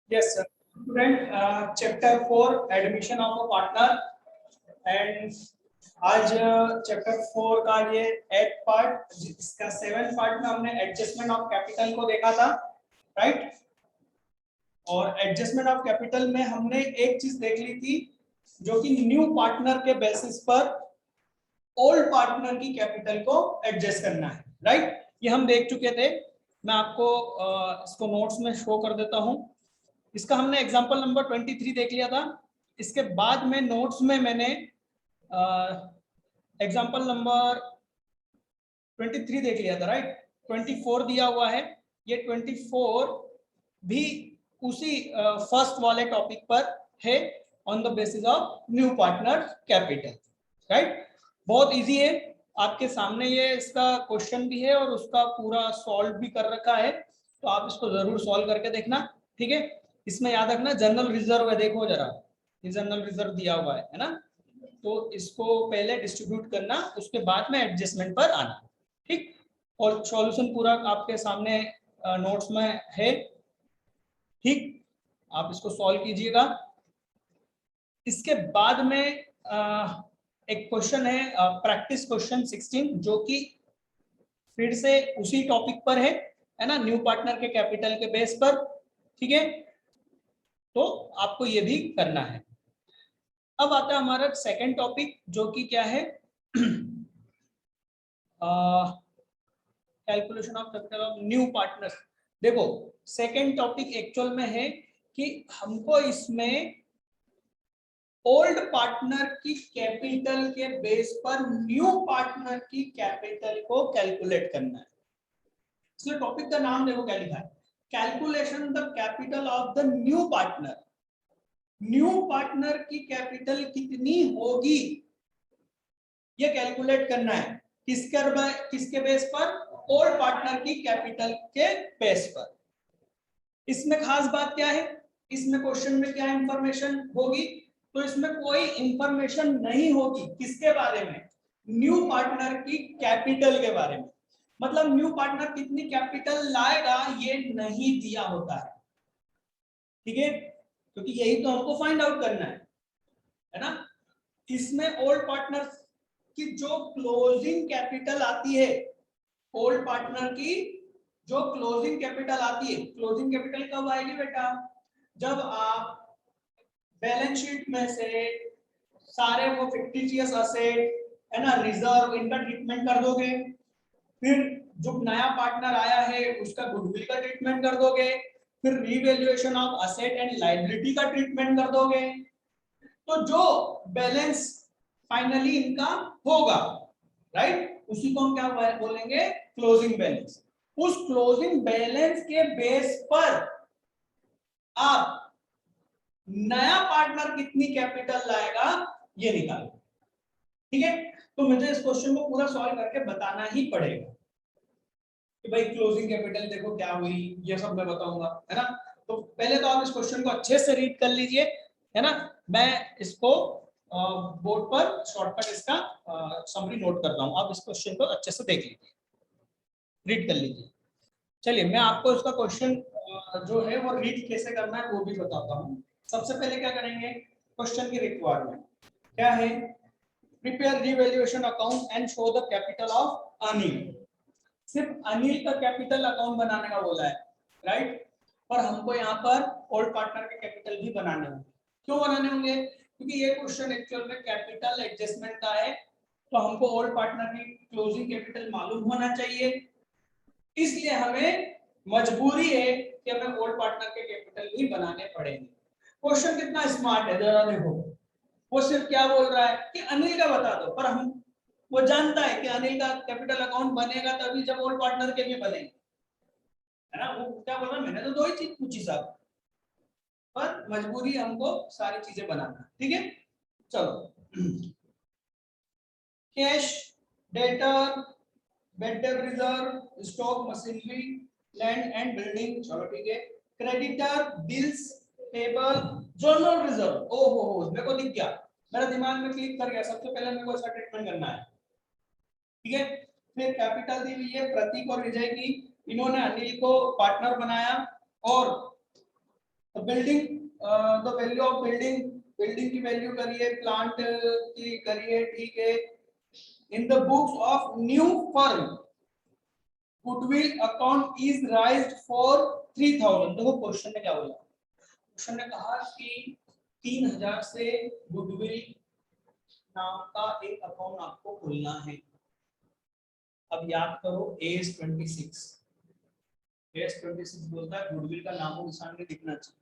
Yes, sir. Student, chapter 4, admission of a partner, and आज chapter 4 का ये 8 part, इसका 7 पार्ट में हमने एडजस्टमेंट ऑफ कैपिटल को देखा था, राइट। और एडजस्टमेंट ऑफ कैपिटल में हमने एक चीज देख ली थी, जो कि न्यू पार्टनर के बेसिस पर ओल्ड पार्टनर की कैपिटल को एडजस्ट करना है, राइट। ये हम देख चुके थे। मैं आपको इसको नोट्स में शो कर देता हूं। इसका हमने एग्जांपल नंबर 23 देख लिया था। इसके बाद में नोट्स में मैंने एग्जांपल नंबर 23 देख लिया था, राइट। 24 दिया हुआ है। ये 24 भी उसी फर्स्ट वाले टॉपिक पर है, on the basis of new partner capital, right. बहुत इजी है, आपके सामने ये इसका क्वेश्चन भी है और उसका पूरा सॉल्व भी कर रखा है, तो आप इसको जरूर सॉल्व करके देखना, ठीक है। इसमें याद रखना जनरल रिजर्व है, देखो जरा, ये जनरल रिजर्व दिया हुआ है ना, तो इसको पहले डिस्ट्रीब्यूट करना, उसके बाद में एडजस्टमेंट पर आना, ठीक। और सॉल्यूशन पूरा आपके सामने नोट्स में है, ठीक। आप इसको सॉल्व कीजिएगा। इसके बाद में एक क्वेश्चन है, प्रैक्टिस क्वेश्चन 16, जो कि फिर से उसी टॉपिक पर है ना, न्यू पार्टनर के कैपिटल के बेस पर, ठीक है। तो आपको ये भी करना है। अब आता है हमारा सेकंड टॉपिक, जो कि क्या है, calculation of capital of new partner. देखो, सेकंड टॉपिक एक्चुअल में है कि हमको इसमें ओल्ड पार्टनर की कैपिटल के बेस पर न्यू पार्टनर की कैपिटल को कैलकुलेट करना है। इसलिए टॉपिक का नाम देखो क्या लिखा है, calculation the capital of the new partner. New partner की कैपिटल कितनी होगी ये कैलकुलेट करना है, किसके बेस पर, ओल्ड पार्टनर की कैपिटल के बेस पर। इसमें खास बात क्या है, इसमें क्वेश्चन में क्या इंफॉर्मेशन होगी, तो इसमें कोई इंफॉर्मेशन नहीं होगी किसके बारे में, न्यू पार्टनर की कैपिटल के बारे में। मतलब न्यू पार्टनर कितनी कैपिटल लाएगा ये नहीं दिया होता है, ठीक है, क्योंकि यही तो हमको फाइंड आउट करना है ना। इसमें ओल्ड पार्टनर की जो क्लोजिंग कैपिटल आती है, ओल्ड पार्टनर की जो क्लोजिंग कैपिटल आती है, क्लोजिंग कैपिटल कब आएगी बेटा, जब आप बैलेंस शीट में से सारे वो फिक्टिशियस असेट है ना, रिजर्व, इनका ट्रीटमेंट कर दोगे, फिर जो नया पार्टनर आया है उसका गुडविल का ट्रीटमेंट कर दोगे, फिर revaluation of asset and liability का ट्रीटमेंट कर दोगे, तो जो बैलेंस फाइनली इनका होगा, राइट, उसी को हम क्या बोलेंगे, क्लोजिंग बैलेंस। उस क्लोजिंग बैलेंस के बेस पर आप नया पार्टनर कितनी कैपिटल लाएगा ये निकालो, ठीक है। तो मुझे इस क्वेश्चन को पूरा सॉल्व करके बताना ही पड़ेगा कि भाई क्लोजिंग कैपिटल देखो क्या हुई, ये सब मैं बताऊंगा, है ना। तो पहले तो आप इस क्वेश्चन को अच्छे से रीड कर लीजिए, है ना। मैं इसको बोर्ड पर शॉर्टकट इसका समरी नोट करता हूं, आप इस क्वेश्चन को अच्छे से देख लीजिए, रीड कर लीजिए। चलिए मैं आपको इसका क्वेश्चन जो है वो रीड कैसे करना है वो भी बताता हूं। सबसे पहले क्या करेंगे, क्वेश्चन की रिक्वायरमेंट क्या है, prepare revaluation account and show the capital of Anil. सिर्फ अनिल का कैपिटल अकाउंट बनाने का बोला है, राइट। और हमको यहाँ पर ओल्ड पार्टनर के कैपिटल भी बनाने होंगे। क्यों बनाने होंगे, क्योंकि ये क्वेश्चन एक्चुअल में कैपिटल एडजस्टमेंट का है, तो हमको ओल्ड पार्टनर की क्लोजिंग कैपिटल मालूम होना चाहिए, इसलिए हमें मजबूरी है कि हमें ओल्ड पार्टनर के कैपिटल भी बनाने पड़ेंगे। क्वेश्चन कितना स्मार्ट है जरा देखो, वो सिर्फ क्या बोल रहा है कि अनिल का बता दो, पर हम वो जानता है कि अनिल का कैपिटल अकाउंट बनेगा तभी जब ओल्ड पार्टनर के भी बनेंगे, है ना। वो क्या बोल रहा है, मैंने तो दो ही चीज पूछी साहब, पर मजबूरी हमको सारी चीजें बनाना, ठीक है। चलो, cash, debtor, better reserve, stock, machinery, land and building, चलो ठीक है। Creditor, bills, payable, journal reserve, ओहो मेरे को दिख गया, मेरा दिमाग में क्लिक कर गया, सबसे पहले मेरे को इसका ट्रीटमेंट करना है, ठीक है। फिर कैपिटल दी हुई है प्रतीक और विजय की, इन्होंने अनिल को पार्टनर बनाया और तो building, the value of building, building की वैल्यू करिए, प्लांट की करिए, ठीक है। In the books of new firm goodwill account is राइज्ड for 3000। देखो क्वेश्चन ने क्या बोला, क्वेश्चन ने कहा कि 3000 से गुडविल नाम का एक अकाउंट आपको खोलना है। अब याद करो एस 26, एस 26 बोलता है गुडविल का नामो निशान भी दिखना चाहिए,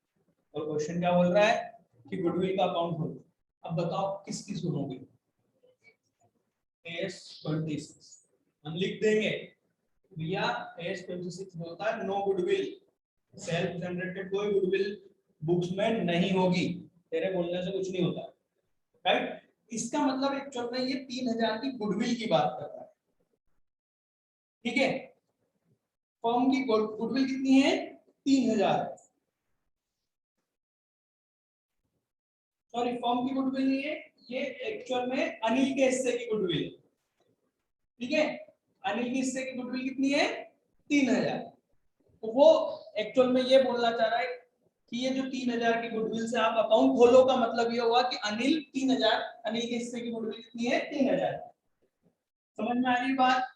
और क्वेश्चन क्या बोल रहा है कि गुडविल का अकाउंट खोलो। अब बताओ किसकी सुनोगे, एस 26 हम लिख देंगे भैया, एस 26 बोलता है नो गुडविल, सेल्फ जनरेटेड कोई गुडविल बुक्स में नहीं होगी, तेरे बोलने से कुछ नहीं होता, राइट। इसका मतलब एक्चुअल में ये 3000 की गुडविल की बात कर रहा है, ठीक है। फर्म की गुडविल कितनी है, 3000, सॉरी फर्म की गुडविल नहीं है, ये एक्चुअल में अनिल के हिस्से की गुडविल है, ठीक है। अनिल के हिस्से की गुडविल कितनी है, 3000। तो वो एक्चुअल में ये बोलना चाह रहा है कि ये जो 3000 की गुडविल से आप अकाउंट खोलो, का मतलब ये हुआ कि अनिल 3000, अनिल के हिस्से की गुडविल कितनी है, 3000। समझ में आ रही बात,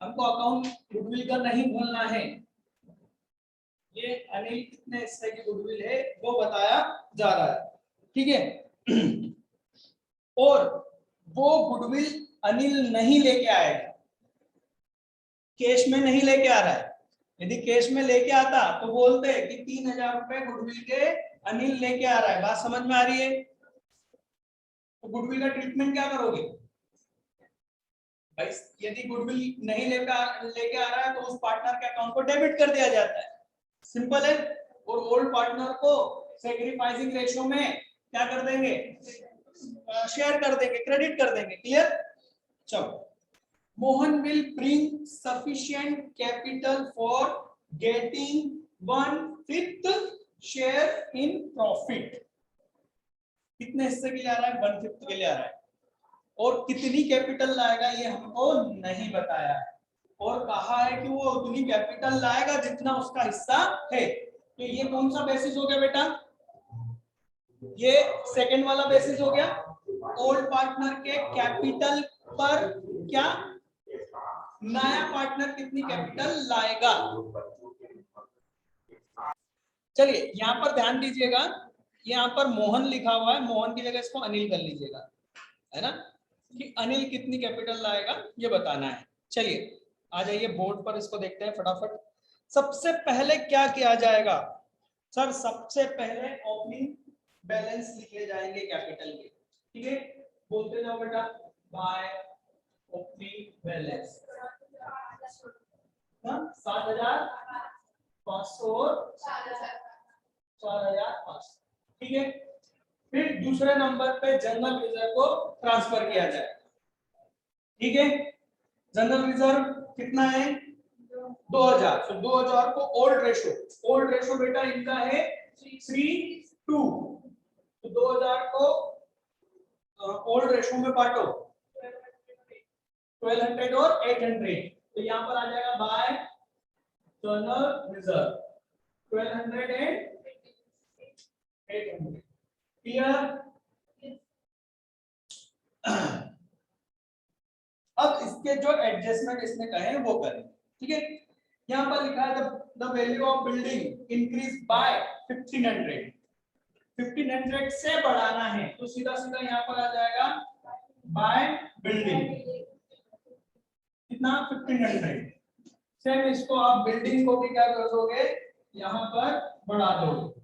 हमको अकाउंट गुडविल का नहीं भूलना है, ये अनिल कितने हिस्से की गुडविल है वो बताया जा रहा है, ठीक है। और वो गुडविल अनिल नहीं लेके आएगा, कैश में नहीं लेके आ रहा है। यदि कैश में लेके आता तो बोलते कि 3000 रुपए गुडविल के अनिल लेके आ रहा है, बात समझ में आ रही है। तो गुडविल का ट्रीटमेंट क्या करोगे भाई, यदि गुडविल नहीं लेके आ रहा है तो उस पार्टनर के अकाउंट को डेबिट कर दिया जाता है, सिंपल है। और ओल्ड पार्टनर को सैक्रिफाइसिंग रेशियो में क्या कर देंगे, शेयर कर देंगे, क्रेडिट कर देंगे, क्लियर। चलो, Mohan will bring sufficient capital for getting 1/5 share in profit. कितने हिस्से के लिए आ रहा है, 1/5 के लिए आ रहा है, और कितनी कैपिटल लाएगा ये हमको नहीं बताया है, और कहा है कि वो उतनी कैपिटल लाएगा जितना उसका हिस्सा है। तो ये कौन सा बेसिस हो गया बेटा, ये सेकंड वाला बेसिस हो गया। ओल्ड पार्टनर के कैपिटल पर क्या, नया पार्टनर कितनी कैपिटल लाएगा। चलिए यहाँ पर ध्यान दीजिएगा, यहाँ पर मोहन लिखा हुआ है, मोहन की जगह इसको अनिल कर लीजिएगा, है ना, कि अनिल कितनी कैपिटल लाएगा ये बताना है। चलिए आ जाइए बोर्ड पर, इसको देखते हैं फटाफट। सबसे पहले क्या किया जाएगा सर, सबसे पहले ओपनिंग बैलेंस लिखे जाएंगे कैपिटल के, ठीक है। बोलते जाओ बेटा, बाय ओपनिंग बैलेंस 7,500 और 4,500, ठीक है। फिर दूसरे नंबर पे जनरल रिजर्व को ट्रांसफर किया जाए, ठीक है। जनरल रिजर्व कितना है, 2000। तो 2000 को ओल्ड रेशो, ओल्ड रेशो बेटा इनका है 3:2, तो 2000 को ओल्ड रेशो में बांटो, 1200 और 800, तो यहाँ पर आ जाएगा bye general reserve 1200 and 800, clear. अब इसके जो एडजस्टमेंट इसने कहे हैं वो करें, ठीक है। यहाँ पर लिखा है the value of building increase by 1500, 1500 से बढ़ाना है, तो सीधा सीधा यहाँ पर आ जाएगा बाय बिल्डिंग कितना, 1500। सेम इसको आप बिल्डिंग को भी क्या कर दोगे, यहाँ पर बढ़ा दोगे,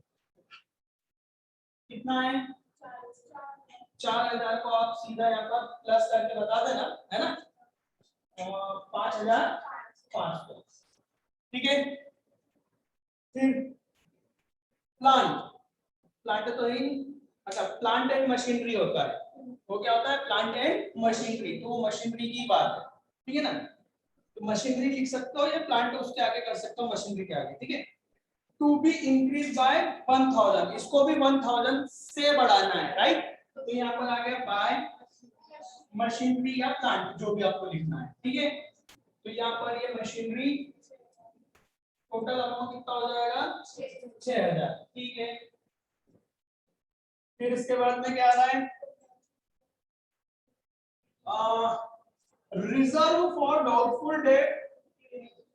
कितना है 4000 को आप सीधा यहाँ पर प्लस करके बता देना, है ना, 5500, ठीक है। फिर प्लांट, प्लांट तो ही, अच्छा प्लांट एंड मशीनरी होता है, वो क्या होता है, प्लांट एंड मशीनरी, तो वो मशीनरी की बात है, ठीक है ना। तो मशीनरी लिख सकते हो, या प्लांट उसके आगे कर सकते हो मशीनरी के आगे, ठीक है। टू बी इंक्रीज बाय 1000, इसको भी 1000 से बढ़ाना है, राइट। तो यहाँ पर आ गया बाय मशीनरी या प्लांट, जो भी आपको लिखना है, ठीक है। तो यहाँ पर ये मशीनरी टोटल अमाउंट कितना हो जाएगा 6000, ठीक है। फिर इसके बाद में क्या आ रहा है, reserve for doubtful debt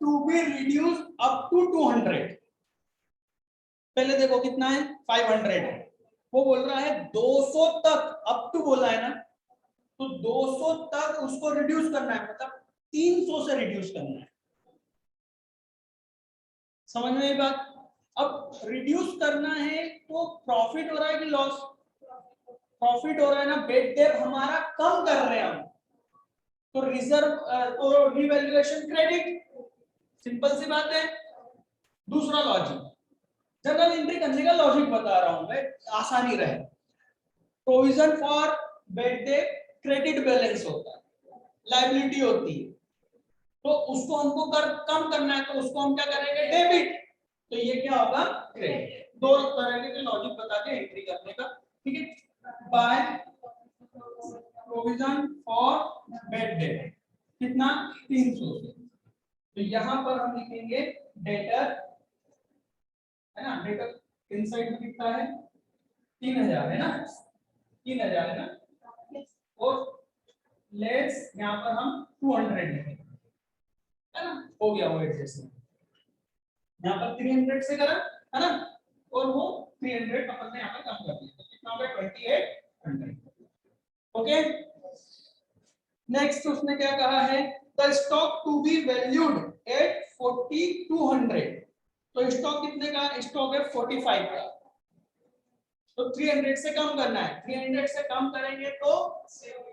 to be reduce up to 200। पहले देखो कितना है 500 है, वो बोल रहा है 200 तक, अप टू बोला है ना, तो 200 तक उसको रिड्यूस करना है, मतलब 300 से रिड्यूस करना है। समझ में ये बात? अब रिड्यूस करना है तो प्रॉफिट हो रहा है कि लॉस? प्रॉफिट हो रहा है ना, बेड डेट हमारा कम कर रहे हैं हम, तो रिजर्व तो रिवैल्यूएशन क्रेडिट, सिंपल सी बात है। दूसरा लॉजिक, जनरल एंट्री करने का लॉजिक बता रहा हूं मैं, आसानी रहे। Provision for bed date credit balance होता है, लायबिलिटी होती है, तो उसको हमको कम करना है, तो उसको हम क्या करेंगे, डेबिट, तो ये क्या होगा, क्रेडिट। दो तरह के लॉजिक बता के एंट्री करने का, ठीक है। By provision for bed date कितना 300, तो यहां पर हम लिखेंगे डेटर, है ना, डेटर इनसाइड में कितना है 3000 है ना, 3000 है ना, और लेस यहां पर हम 200 लिखेंगे, है ना, हो गया वो एडजस्टमेंट। यहाँ पर 300 से करा, है ना, और वो 300 अपन ने यहाँ पर कम कर दिया, तो कितना हो गया 2800। ओके, नेक्स्ट उसने क्या कहा है, the stock to be valued at 4200, तो स्टॉक कितने का, स्टॉक है 45 का, तो 300 से कम करना है, 300 से कम करेंगे तो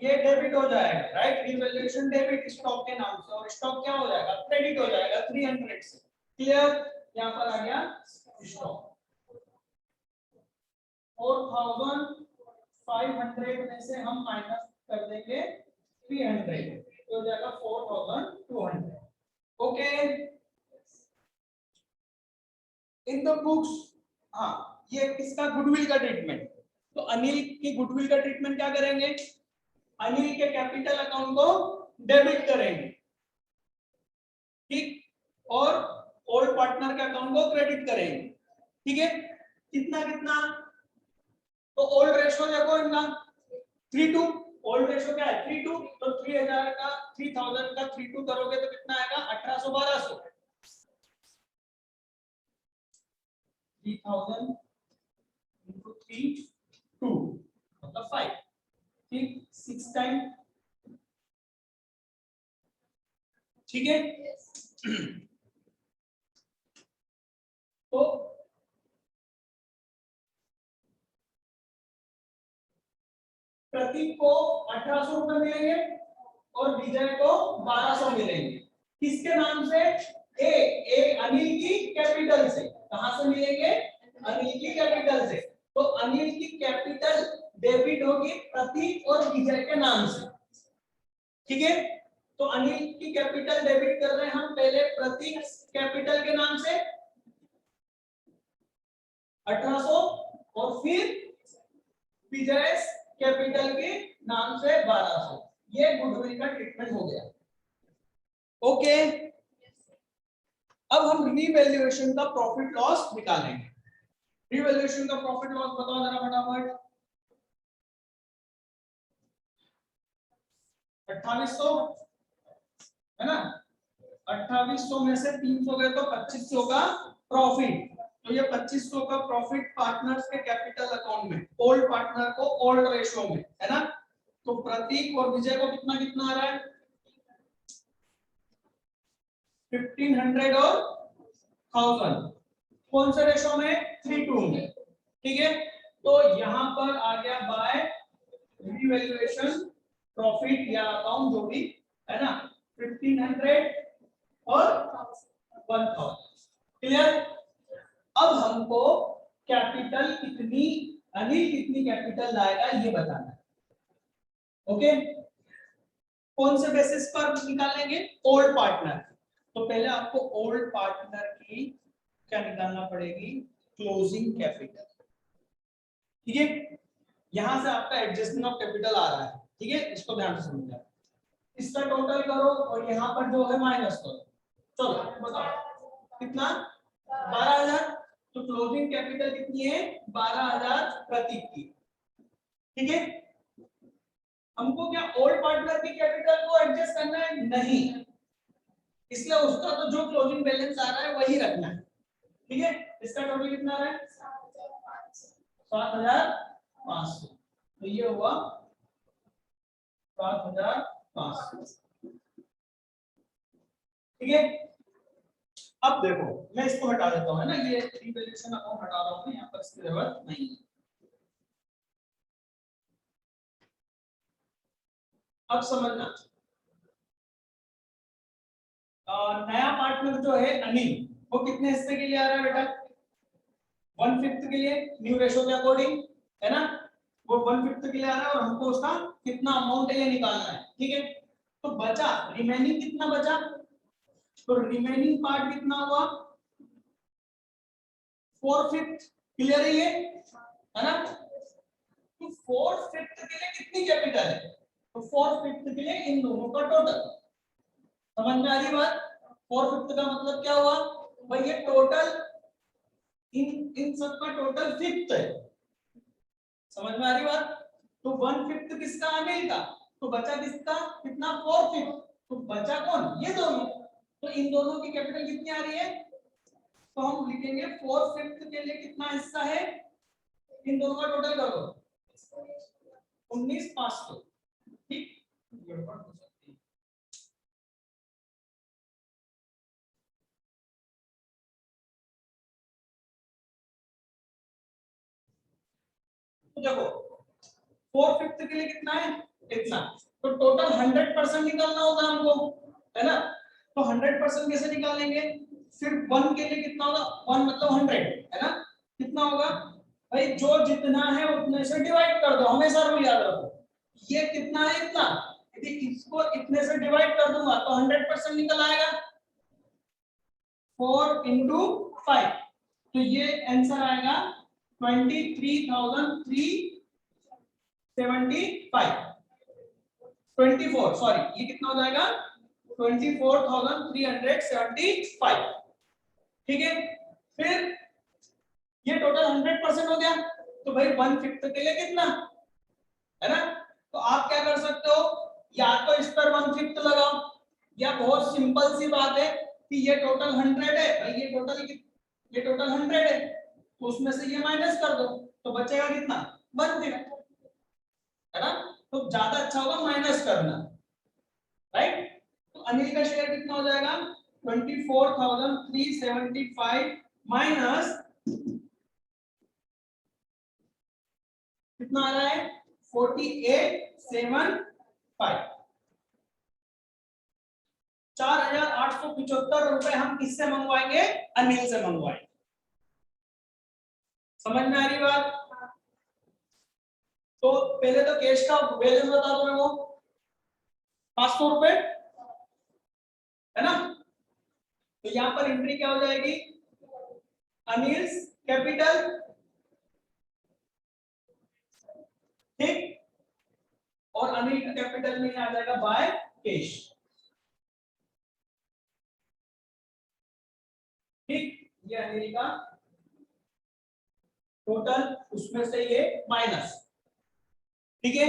ये डेबिट हो जाएगा, राइट, रिवैल्यूएशन डेबिट स्टॉक के नाम से, और स्टॉक क्या हो जाएगा, क्रेडिट हो जाएगा 300 से। क्लियर? यहाँ पर आ गया स्टॉक 4500 में से हम माइनस कर देंगे 300, तो हो जाएगा 4200। ओके, इन द बुक्स, हाँ ये किसका, गुडविल का ट्रीटमेंट, तो अनिल की गुडविल का ट्रीटमेंट क्या करेंगे, अनिल के कैपिटल अकाउंट को डेबिट करेंगे, ठीक, और ओल्ड पार्टनर के अकाउंट को क्रेडिट करेंगे, ठीक है। कितना कितना, तो ओल्ड रेशो देखो इनका 3:2, ओल्ड रेशो क्या है 3:2, तो 3000 का 3000 का 3:2 करोगे तो कितना आएगा 1800 1200, 3000 into 3:2 मतलब 5, ठीक, 6 टाइम, ठीक है। तो प्रतीक को 1800 रुपए मिलेंगे और विजय को 1200 मिलेंगे, किसके नाम से, ए अनिल की कैपिटल से, कहां से मिलेंगे, अनिल की कैपिटल से, तो अनिल की कैपिटल डेबिट होगी प्रतीक और विजय के नाम से, ठीक है। तो अनिल की कैपिटल डेबिट कर रहे हैं हम पहले प्रतीक कैपिटल के नाम से 1800, और फिर विजय कैपिटल के नाम से 1200, ये गुडविल का ट्रीटमेंट हो गया। ओके, अब हम रीवैल्यूएशन का प्रॉफिट लॉस निकालेंगे। रीवैल्यूएशन का प्रॉफिट लॉस बताओ जरा फटाफट। 2800 है ना, 2800 में से 300 गए तो 2500 का प्रॉफिट, तो ये 2500 का प्रॉफिट पार्टनर्स के कैपिटल अकाउंट में, ओल्ड पार्टनर को ओल्ड रेशियो में, है ना, तो प्रतीक और विजय को कितना कितना आ रहा है 1500 और 1000, कौन से रेशो में 3:2 में, ठीक है। तो यहां पर आ गया बाय रिवैल्यूएशन प्रॉफिट या अकाउंट जो भी है ना, 1500 और 1000, क्लियर। अब हमको कैपिटल कितनी, अनिल कितनी कैपिटल लाएगा ये बताना है, ओके। कौन से बेसिस पर निकालेंगे, ओल्ड पार्टनर, तो पहले आपको ओल्ड पार्टनर की क्या निकालना पड़ेगी, क्लोजिंग कैपिटल, ठीक है। यहां से आपका एडजस्टमेंट ऑफ कैपिटल आ रहा है, ठीक है, इसको ध्यान से समझना, इसका टोटल करो और यहां पर जो है माइनस करो, चलो बताओ कितना 12,000, तो क्लोजिंग कैपिटल कितनी है 12,000 प्रतीक की। ठीक है, हमको क्या ओल्ड पार्टनर की कैपिटल को एडजस्ट करना है? नहीं, इसलिए उसका तो जो क्लोजिंग बैलेंस आ रहा है वही रखना है। ठीक है, इसका टोटल कितना आ रहा है 7,500, तो ये हुआ 7,500। ठीक है, अब देखो मैं इसको हटा देता हूं, है ना, ये रिवैल्यूएशन अकाउंट हटा रहा हूं, यहाँ पर इसकी जरूरत नहीं है। अब समझना, नया पार्टनर जो है अनिल, वो कितने हिस्से के लिए आ रहा है बेटा? 1/5 के लिए, न्यू रेशो के अकॉर्डिंग, है ना, वो 1/5 के लिए आ रहा है और हमको उसका कितना अमाउंट है ये निकालना है। ठीक है, तो बचा रिमेनिंग कितना बचा, तो रिमेनिंग पार्ट कितना हुआ 4/5, क्लियर है ये, है ना। तो 4/5 के लिए कितनी कैपिटल है, तो 4/5 के लिए इन दोनों का टोटल, समझ में आ रही बात? 4/5 का मतलब क्या हुआ भाई, ये टोटल इन सब का टोटल फिफ्थ है, समझ में आ रही बात? तो 1/5 किसका अनिल का, तो बचा किसका कितना 4/5, तो बचा कौन, ये दोनों, तो इन दोनों की कैपिटल कितनी आ रही है, तो हम लिखेंगे 4/5 के लिए कितना हिस्सा है, इन दोनों का टोटल कर दो 19,500। ठीक, गड़बड़ हो सकती है। तो देखो 4/5 के लिए कितना है इतना, तो टोटल 100% निकालना होगा हमको, है ना, तो 100% कैसे निकालेंगे, सिर्फ 1 के लिए कितना होगा, 1 मतलब 100, है ना, कितना होगा भाई, जो जितना है उतने से डिवाइड कर दो, हमेशा रूल याद रखो, ये कितना है इतना, यदि इसको इतने से डिवाइड कर दूंगा तो 100% निकल आएगा, 4 into 5, तो ये आंसर आएगा 23,375, 24 सॉरी, ये कितना हो जाएगा 24,375। ठीक है, फिर ये टोटल 100% हो गया, तो भाई 1/5 के लिए कितना, है ना, तो आप क्या कर सकते हो, या तो इस पर 1/5 लगाओ, या बहुत सिंपल सी बात है कि ये टोटल 100 है भाई, ये टोटल 100 है, तो उसमें से ये माइनस कर दो, तो बचेगा कितना 1/5, है ना, तो ज्यादा अच्छा होगा माइनस करना, राइट। तो अनिल का शेयर कितना हो जाएगा 24,375 माइनस कितना आ रहा है 4875, 4,875 रुपए हम किससे मंगवाएंगे, अनिल से मंगवाएंगे, समझ में आ रही बात? तो पहले तो कैश का बैलेंस बता दो मेरे को, 500 रुपए, है ना, तो यहां पर एंट्री क्या हो जाएगी, अनिल्स कैपिटल, ठीक, और अनिल का कैपिटल में आ जाएगा बाय कैश, ठीक, ये अनिल का टोटल, उसमें से ये माइनस, ठीक है,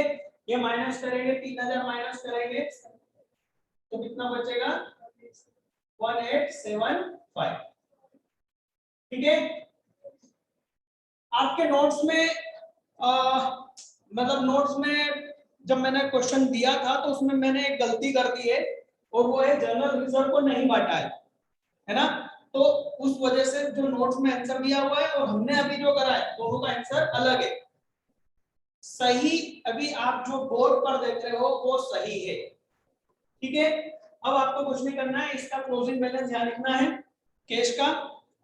ये माइनस करेंगे 3,000 माइनस करेंगे तो कितना बचेगा 1875, ठीक है। आपके नोट्स में मतलब नोट्स में जब मैंने क्वेश्चन दिया था तो उसमें मैंने एक गलती कर दी है, और वो है जनरल रिजर्व को नहीं बांटा है ना, तो उस वजह से जो नोट्स में आंसर दिया हुआ है और हमने अभी जो करा है दोनों का आंसर अलग है, सही अभी आप जो बोर्ड पर देख रहे हो वो सही है, ठीक है। अब आपको कुछ नहीं करना है, इसका क्लोजिंग बैलेंस यहाँ लिखना है कैश का,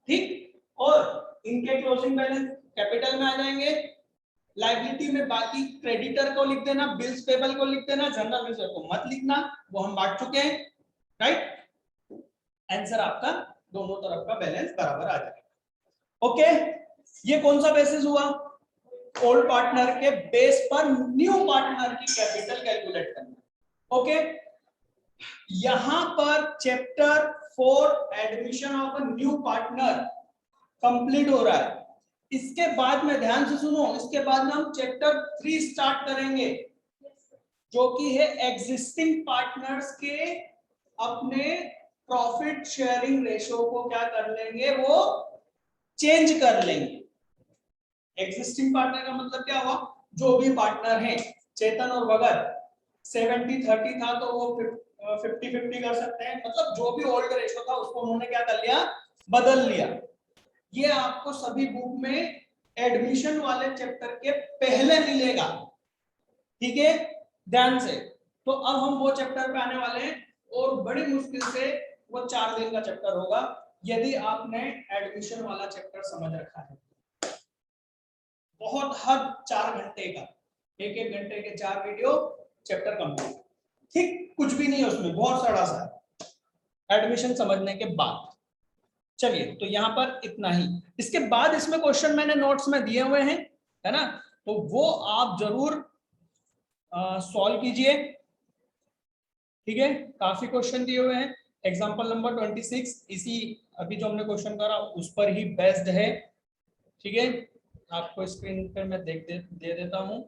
ठीक, और इनके क्लोजिंग बैलेंस कैपिटल में आ जाएंगे, लायबिलिटी में बाकी क्रेडिटर को लिख देना, बिल्स पेबल को लिख देना, जनरल रिजर्व को मत लिखना, वो हम बांट चुके हैं, राइट। आंसर आपका दोनों तरफ का बैलेंस बराबर आ जाएगा, ओके। ये कौन सा बेसिस हुआ, ओल्ड पार्टनर के बेस पर न्यू पार्टनर की कैपिटल कैलकुलेट करना, ओके। यहां पर chapter 4 admission of a new partner complete हो रहा है। इसके बाद में ध्यान से सुनो, इसके बाद में हम चैप्टर 3 स्टार्ट करेंगे, जो कि है एग्जिस्टिंग पार्टनर्स के अपने प्रॉफिट शेयरिंग रेशो को क्या कर लेंगे, वो चेंज कर लेंगे। एग्जिस्टिंग पार्टनर का मतलब क्या हुआ, जो भी पार्टनर हैं, चेतन और भगत 70-30 था तो वो 50-50 कर सकते हैं, मतलब जो भी ओल्ड रेशो था उसको उन्होंने क्या कर लिया, बदल लिया। ये आपको सभी बुक में एडमिशन वाले चैप्टर के पहले मिलेगा, ठीक है, ध्यान से। तो अब हम वो चैप्टर पे आने वाले हैं और बड़ी मुश्किल से वो 4 दिन का चैप्टर होगा, यदि आपने एडमिशन वाला चैप्टर समझ रखा है। बहुत हद 4 घंटे का, 1-1 घंटे के 4 वीडियो, चैप्टर कंप्लीट, ठीक, कुछ भी नहीं है उसमें, बहुत सारा सा एडमिशन समझने के बाद। चलिए, तो यहाँ पर इतना ही। इसके बाद इसमें क्वेश्चन मैंने नोट्स में दिए हुए हैं, है ना, तो वो आप जरूर सॉल्व कीजिए, ठीक है। काफी क्वेश्चन दिए हुए हैं, एग्जांपल नंबर 26 इसी अभी जो हमने क्वेश्चन करा उस पर ही बेस्ड है, ठीक है। आपको स्क्रीन पे मैं दे देता हूं।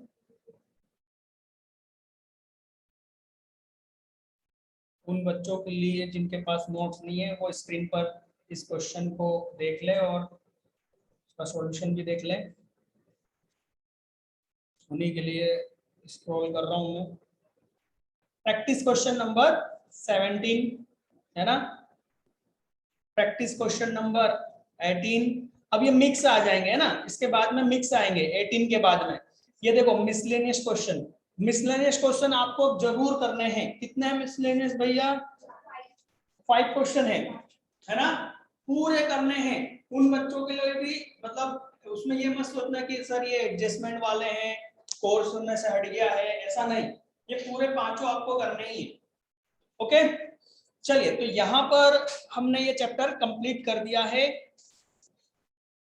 उन बच्चों के लिए जिनके पास नोट्स नहीं है, वो स्क्रीन पर इस क्वेश्चन को देख ले और उसका सॉल्यूशन भी देख लें। उन्हीं के लिए स्क्रॉल कर रहा हूं मैं। प्रैक्टिस क्वेश्चन नंबर 17, है ना, प्रैक्टिस क्वेश्चन नंबर 18। अब ये मिक्स आ जाएंगे, है ना, इसके बाद में मिक्स आएंगे 18 के बाद में। ये देखो मिसलेनियस क्वेश्चन, मिसलेनियस क्वेश्चन आपको जरूर करने हैं। कितने हैं मिसलेनियस भैया, 5 क्वेश्चन है ना, पूरे करने हैं। उन बच्चों के लिए भी, मतलब उसमें ये मत सोचना कि सर ये एडजस्टमेंट वाले हैं, कोर्स में से हट गया है, ऐसा नहीं, ये पूरे 5 आपको करने ही है, ओके। चलिए, तो यहाँ पर हमने ये चैप्टर कंप्लीट कर दिया है।